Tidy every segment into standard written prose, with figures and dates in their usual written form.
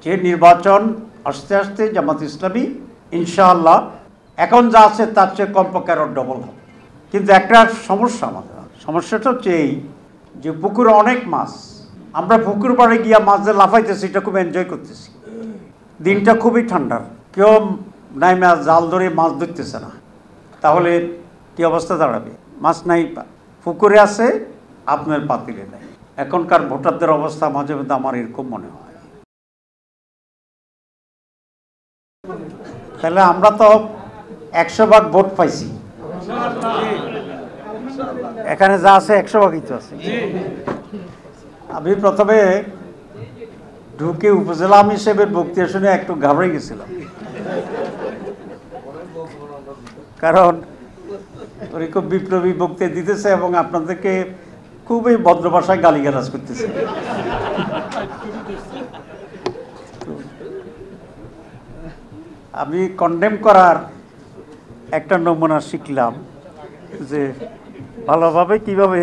যে নির্বাচন আস্তে আস্তে জামাত ইসলামী ইনশাআল্লাহ এখন যা আছে তার চেয়ে কমপক্ষে আরও ডবল হবে। কিন্তু একটা সমস্যা, আমাদের সমস্যাটা হচ্ছে এই যে পুকুরে অনেক মাছ, আমরা পুকুর পাড়ে গিয়া মাছ যে লাফাইতেছি, এটা খুব এনজয় করতেছি। দিনটা খুবই ঠান্ডার, কেউ নাই মাছ জাল ধরে মাছ ধরতেছে না, তাহলে কি অবস্থা দাঁড়াবে? মাছ নাই, পুকুরে আছে, আপনার পাতিলে নাই। এখনকার ভোটারদের অবস্থা মাঝে মধ্যে আমার এরকম মনে হয়। তাহলে আমরা তো 100 ভাগ ভোট পাইছি, এখানে যা আছে 100 ভাগই তো আছে। আমি প্রথমে ঢুকে উপজেলা আমি হিসেবে বক্তৃতা শুনে একটু ঘাবড়ে গেছিলাম, কারণ উনি খুব বিপ্লবী বক্তৃতা দিতেছে এবং আপনাদেরকে খুবই ভদ্র ভাষায় গালিগালাজ করতেছে। আমি কন্ডেম করার একটা নমুনা শিখলাম যে ভালোভাবে কিভাবে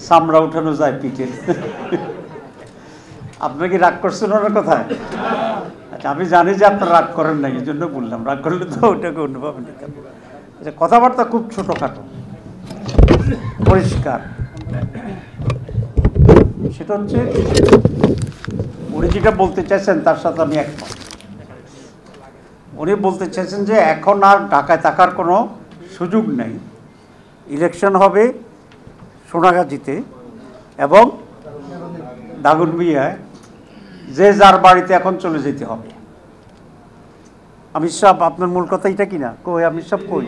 চামড়া উঠানো যায় পিঠের। আপনার কি রাগ করছেন ওনার কথায়? আচ্ছা, আমি জানি যে আপনার রাগ করেন না, এই জন্য বললাম, রাগ করলে তো ওইটাকে অন্যভাবে নিতাম। আচ্ছা, কথাবার্তা খুব ছোটোখাটো, পরিষ্কার। সেটা হচ্ছে উনি যেটা বলতে চাইছেন তার সাথে আমি একমত। উনি বলতে চাইছেন যে এখন আর ঢাকায় থাকার কোনো সুযোগ নেই, ইলেকশন হবে সোনাগাজীতে এবং দাগনভূঞায়, যে যার বাড়িতে এখন চলে যেতে হবে। আমির সাহেব, আপনার মূল কথা এটা কিনা? কই আমির সাহেব কই?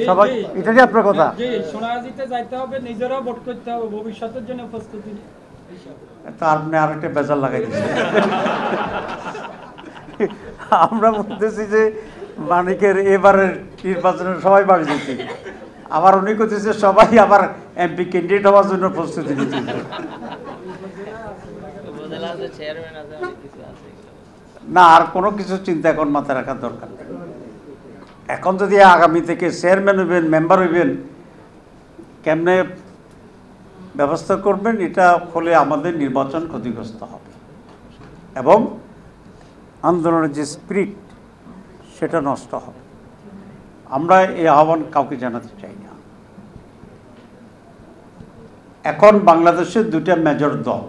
সবাই এটাই আপনার কথা। সোনাগাজীতে যাইতে হবে, নিজেরাও ভোট করতে হবে, ভবিষ্যতের জন্য প্রস্তুতি। আপনি আরেকটা বেজার লাগাই দিচ্ছেন। আমরা বলতেছি যে মানিকের এবারের নির্বাচনের সবাই বাড়ি যেতে, আবার উনি করতেছে সবাই আবার এমপি ক্যান্ডিডেট হওয়ার জন্য প্রস্তুতি নিতে। না, আর কোনো কিছু চিন্তা এখন মাথায় রাখার দরকার নেই। এখন যদি আগামী থেকে চেয়ারম্যান হইবেন, মেম্বার হইবেন, কেমনে ব্যবস্থা করবেন, এটা ফলে আমাদের নির্বাচন ক্ষতিগ্রস্ত হবে এবং আন্দোলনের যে স্পিরিট সেটা নষ্ট হবে। আমরা এই আহ্বান কাউকে জানাতে চাই না। এখন বাংলাদেশের দুটা মেজর দল,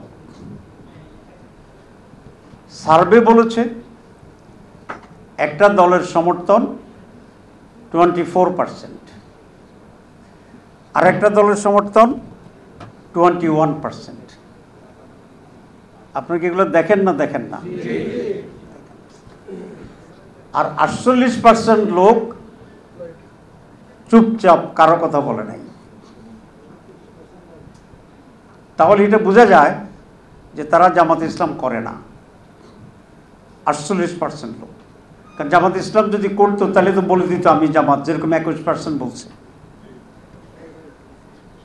সার্ভে বলেছে একটা দলের সমর্থন 24%, আর একটা দলের সমর্থন 21%। আপনারা কি এগুলো দেখেন না? দেখেন না? আর 48% লোক চুপচাপ, কারো কথা বলে নাই। তাহলে এটা বোঝা যায় যে তারা জামাত ইসলাম করে না। 48% লোক, কারণ জামাত ইসলাম যদি করতো তাহলে তো বলে দিত আমি জামাত, যেরকম 21% বলছে।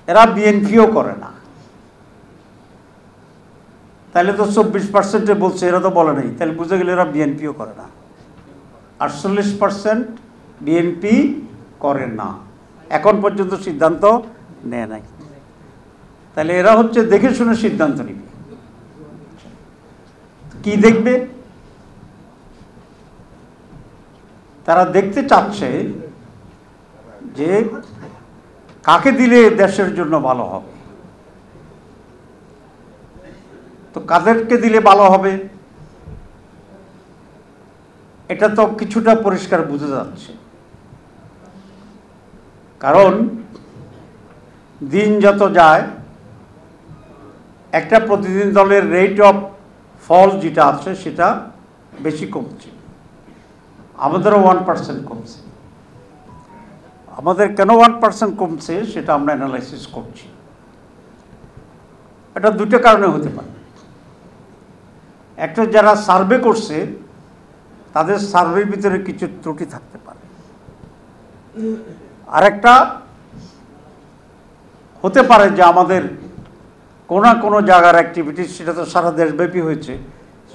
এরা বিএনপিও করে না, তাহলে তো 24% বলছে, এরা তো বলে নাই, তাহলে বুঝে গেলে এরা বিএনপিও করে না। 48% বিএনপি করে না, এখন পর্যন্ত সিদ্ধান্ত নেয় নাই। তাহলে এরা হচ্ছে দেখে শুনে সিদ্ধান্ত নিবে। কি দেখবে? তারা দেখতে চাচ্ছে যে কাকে দিলে দেশের জন্য ভালো হবে। তো কাদেরকে দিলে ভালো হবে এটা তো কিছুটা পরিষ্কার বোঝা যাচ্ছে, কারণ দিন যত যায় একটা প্রতিদিন দলের রেট অফ ফল যেটা আছে সেটা বেশি কমছে। আমাদেরও 1% কমছে। আমাদের কেন 1% কমছে সেটা আমরা অ্যানালাইসিস করছি। এটা দুটো কারণে হতে পারে। একটা, যারা সার্ভে করছে তাদের সার্ভের ভিতরে কিছু ত্রুটি থাকতে পারে। আরেকটা হতে পারে যে আমাদের কোনো কোনো জায়গার অ্যাক্টিভিটি, সেটা তো সারা দেশব্যাপী হয়েছে,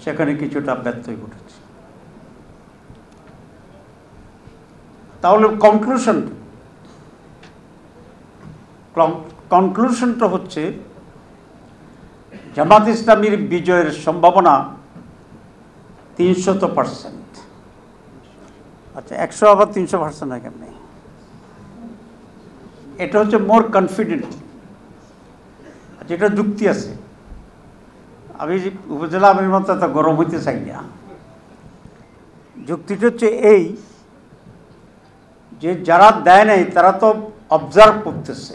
সেখানে কিছুটা ব্যত্যয় ঘটেছে। তাহলে কনক্লুশনটা হচ্ছে জামাত ইসলামীর বিজয়ের সম্ভাবনা 300%। আচ্ছা, 100 আবার 300% হয় কেমনি? এটা হচ্ছে মোর কনফিডেন্ট, যেটা যুক্তি আছে। আমি উপজেলা আমির মতো এত গরম হইতে চাই না। যুক্তিটা হচ্ছে এই যে যারা দেয় নাই তারা তো অবজার্ভ করতেছে।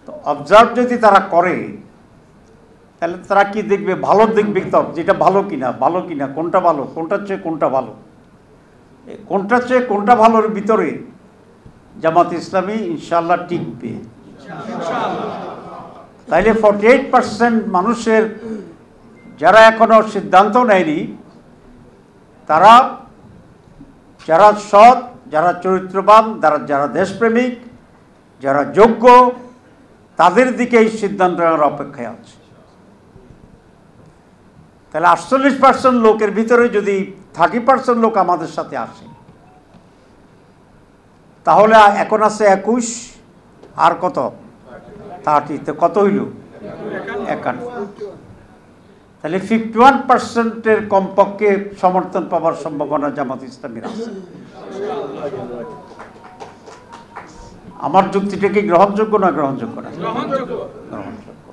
তো অবজার্ভ যদি তারা করে তাহলে তারা কি দেখবে? ভালো দেখবে তো, যেটা ভালো কিনা, কোনটা ভালো, কোনটার চেয়ে কোনটা ভালো। কোনটার চেয়ে কোনটা ভালোর ভিতরে জামাত ইসলামী ইনশাআল্লাহ টিকবে। তাইলে 48% মানুষের যারা এখনো সিদ্ধান্ত নেয়নি, তারা যারা সৎ, যারা চরিত্রবান, যারা দেশপ্রেমিক, যারা যোগ্য, তাদের দিকে এই সিদ্ধান্ত নেওয়ার অপেক্ষায় আছে। তাহলে 48% লোকের ভিতরে যদি 30% লোক আমাদের সাথে আসে, তাহলে এখন আছে 21 আর কত 30, কত হইল 51। তাহলে 51%-এর কমপক্ষে সমর্থন পাওয়ার সম্ভাবনা জামাত ইসলামীর আছে। আমার যুক্তিটা কি গ্রহণযোগ্য না গ্রহণযোগ্য না? গ্রহণযোগ্য।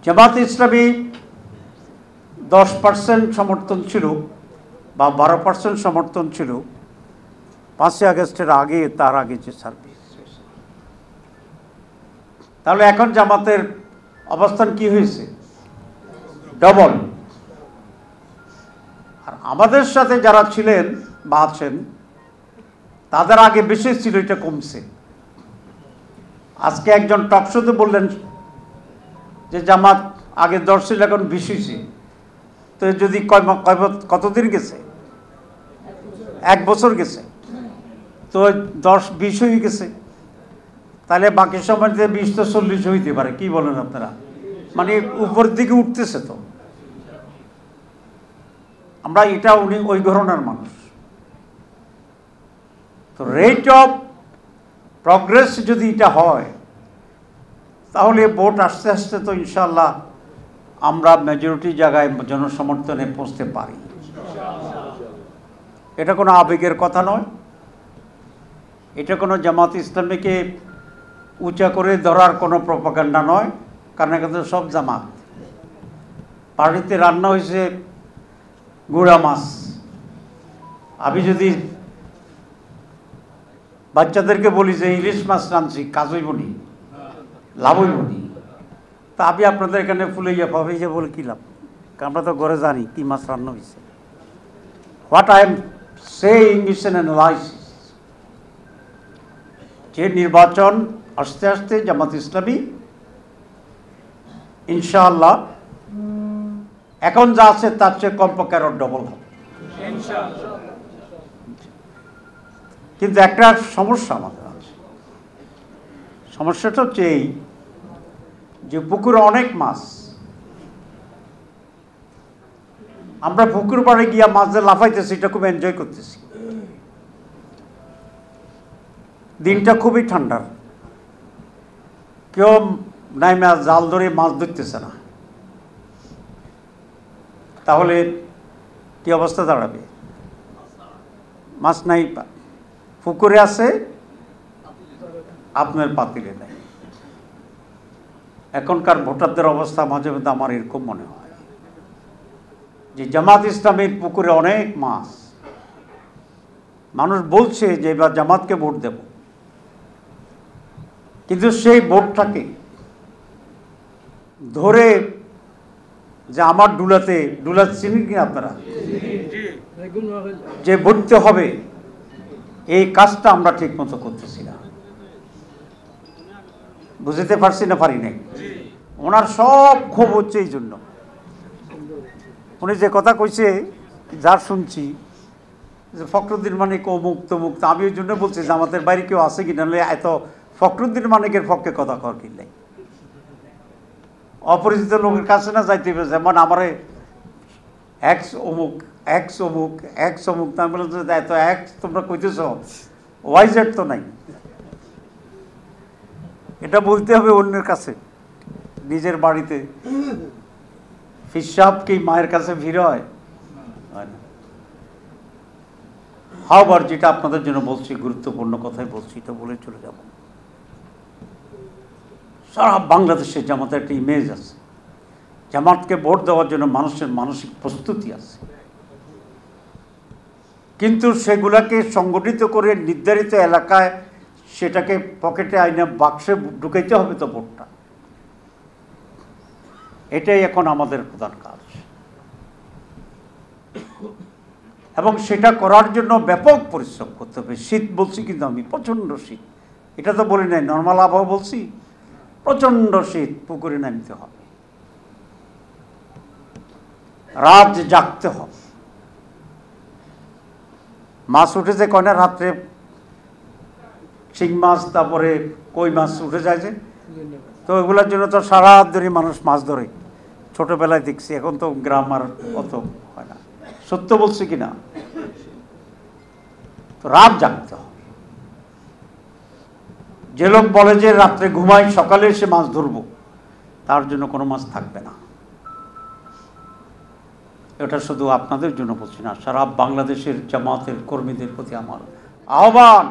জামাত ইসলামী 10% সমর্থন ছিল বা 12% সমর্থন ছিল 5ই আগস্টের আগে, তার আগে যে সার্ভিস। তাহলে এখন জামাতের অবস্থান কি হয়েছে? ডবল। আর আমাদের সাথে যারা ছিলেন বা আছেন তাদের আগে বেশি ছিল, এটা কমছে। আজকে একজন টকশোতে বললেন যে জামাত আগে 10 ছিল, এখন 20 হয়েছে। তো যদি কতদিন গেছে? 1 বছর গেছে, তো 10-20 হয়ে গেছে। তাহলে বাকি সময় 20 তো 40 হইতে পারে। কি বলেন আপনারা? মানে উপরের দিকে উঠতেছে। তো আমরা এটা উনি ওই ঘরানার মানুষ। তো রেট অফ প্রগ্রেস যদি এটা হয়, তাহলে ভোট আস্তে আস্তে তো ইনশাল্লাহ আমরা মেজরিটি জায়গায় জনসমর্থনে পৌঁছতে পারি। এটা কোনো আবেগের কথা নয়, এটা কোনো জামাত ইসলামীকে উঁচা করে ধরার কোনো প্রপাগান্ডা নয়। কারণ এখানে সব জামাত। পার্টিতে রান্না হয়েছে গুড়া মাছ। আমি যদি বাচ্চাদেরকে বলি যে ইলিশ মাছ রাঁধছি, কাজ হইব নি, লাভ হইব নি, তা আমি আপনাদের এখানে ফুলাইয়া পাবে যে বলে কী লাভ? আমরা তো ঘরে জানি কি মাছ রান্না হয়েছে। What I am saying is an analysis. যে নির্বাচন আস্তে আস্তে জামাত ইসলামী ইনশাআল্লাহ এখন যা আছে তার চেয়ে কমপক্ষে আরো ডবল হবে। কিন্তু একটা সমস্যা আমাদের আছে। সমস্যাটা হচ্ছে এই যে পুকুরে অনেক মাছ। আমরা পুকুর পাড়ে গিয়া মাছ যে লাফাইতেছি, এটা খুব এনজয় করতেছি। দিনটা খুবই ঠান্ডার, কেউ নাই মাছ জাল ধরে মাছ ধরতেছে না। তাহলে কি অবস্থা দাঁড়াবে? মাছ নাই, পুকুরে আছে, আপনার পাতিলে নাই। এখনকার ভোটারদের অবস্থা মাঝে মধ্যে আমার এরকম মনে হয় যে জামাত ইসলামের পুকুরে অনেক মাছ। মানুষ বলছে যে এবার জামাতকে ভোট দেব, কিন্তু সেই ভোটটাকে ধরে যে আমার ডুলা চিনি কিনা আপনারা, যে ভরতে হবে, এই কাজটা আমরা ঠিক মতো করতেছি না। বুঝতে পারছি না? পারি নাই। ওনার সব ক্ষোভ হচ্ছে এই জন্য। উনি যে কথা কইছে, যার শুনছি যে ফখরুদ্দিন মানিক অমুক তমুক, আমি ওই জন্য বলছি যে আমাদের বাইরে কেউ আছে কিনা, এত ফখরুদ্দিন মানিকের পক্ষে কথা কর কিনলে অপরিচিত লোকের কাছে না যাইতে হবে। যেমন আমার এক্স অমুক, এক্স অমুক, এক্স অমুক, তার বলে এত এক্স তোমরা কইতেছ, ওয়াইজেড তো নাই। এটা বলতে হবে অন্যের কাছে নিজের বাড়িতে ফিসাব কি মায়ের কাছে ভিড় হয় না। হাওবার যেটা আপনাদের জন্য বলছি, গুরুত্বপূর্ণ কথাই বলছি, এটা বলে চলে যাব। সারা বাংলাদেশে জামাতের একটা ইমেজ আছে, জামাতকে ভোট দেওয়ার জন্য মানুষের মানসিক প্রস্তুতি আছে, কিন্তু সেগুলাকে সংগঠিত করে নির্ধারিত এলাকায় সেটাকে পকেটে আইনে বাক্সে ঢুকাইতে হবে তো ভোটটা। এটাই এখন আমাদের প্রধান কাজ, এবং সেটা করার জন্য ব্যাপক পরিশ্রম করতে হবে। শীত বলছি কিন্তু আমি, প্রচণ্ড শীত, এটা তো বলি নাই নর্মাল আবহাওয়া বলছি, প্রচণ্ড শীত, পুকুরে নামতে হবে, রাত জাগতে হবে। মাছ উঠেছে কয়না রাত্রে, শিং মাছ, তারপরে কই মাছ উঠে যায় যে, তো এগুলোর জন্য তো সারা রাত ধরে মানুষ মাছ ধরে, ছোটবেলায় দেখছি, এখন তো গ্রাম আর অত হয় না। সত্য বলছি কিনা? তো রাত জাগতে হবে। যে লোক বলে যে রাত্রে ঘুমাই সকালে এসে মাছ ধরবো, তার জন্য কোনো মাছ থাকবে না। এটা শুধু আপনাদের জন্য বলছি না, সারা বাংলাদেশের জামাতের কর্মীদের প্রতি আমার আহ্বান।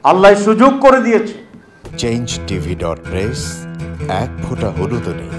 আল্লাহ সুযোগ করে দিয়েছে। changeTV.press, এক ফোঁটা হলুদ নেই।